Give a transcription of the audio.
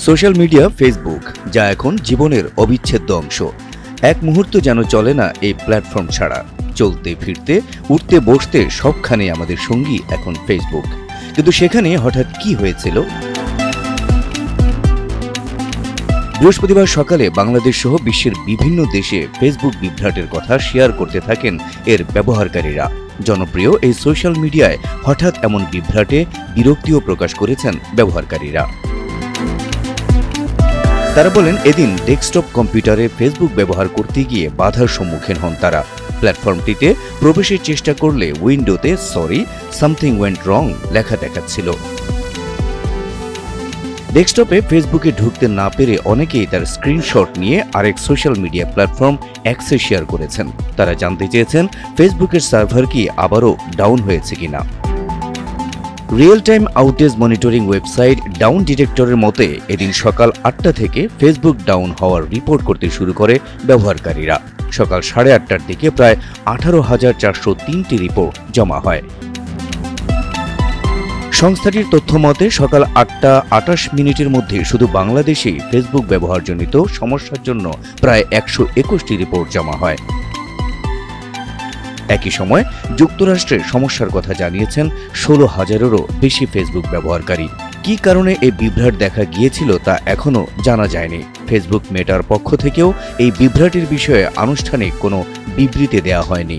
Social media Facebook, যা এখন জীবনের অবিচ্ছেদ্য অংশ। এক মুহূর্ত যেন চলে না এই প্ল্যাটফর্ম ছাড়া। চলতে ফিরতে উঠতে বসতে সবখানে আমাদের সঙ্গী এখন ফেসবুক। কিন্তু সেখানে হঠাৎ কি হয়েছিল? বৃহস্পতিবার সকালে বাংলাদেশ সহ বিশ্বের বিভিন্ন দেশে ফেসবুক বিভ্রাটের কথা শেয়ার করতে থাকেন এর ব্যবহারকারীরা। জনপ্রিয় এই সোশ্যাল মিডিয়ায় হঠাৎ এমন বিভ্রাটে বিরক্তিও প্রকাশ করেছেন ব্যবহারকারীরা। তারা বলেন, এদিন ডেস্কটপ কম্পিউটারে ফেসবুক ব্যবহার করতে গিয়ে বাধার সম্মুখীন হন তারা। প্ল্যাটফর্মটিতে প্রবেশের চেষ্টা করলে উইন্ডোতে সরি, সামথিং ওয়েন্ট রং লেখা দেখাচ্ছিল। ডেস্কটপে ফেসবুকে ঢুকতে না পেরে অনেকেই তার স্ক্রিনশট নিয়ে আরেক সোশ্যাল মিডিয়া প্ল্যাটফর্ম এক্সে শেয়ার করেছেন। তারা জানতে চেয়েছেন ফেসবুকের সার্ভার কি আবারও ডাউন হয়েছে কিনা। Real time outage monitoring website down ডিটেক্টরের মতে এদিন সকাল ৮টা থেকে ফেসবুক ডাউন হওয়ার রিপোর্ট করতে শুরু করে ব্যবহারকারীরা। সকাল ৮:৩০টার দিকে প্রায় ১৮,৪০৩টি রিপোর্ট জমা হয়। সংস্থাটির তথ্য মতে সকাল ৮টা২৮ মধ্যে শুধু বাংলাদেশেই ফেসবুক ব্যবহারজনিত সমস্যার জন্য প্রায় ১২১টি রিপোর্ট জমা হয়। একই সময় যুক্তরাষ্ট্রের সমস্যার কথা জানিয়েছেন ১৬,০০০-এরও বেশি ফেসবুক ব্যবহারকারী। কী কারণে এই বিভ্রাট দেখা গিয়েছিল তা এখনও জানা যায়নি। ফেসবুক মেটার পক্ষ থেকেও এই বিভ্রাটের বিষয়ে আনুষ্ঠানিক কোনো বিবৃতি দেওয়া হয়নি।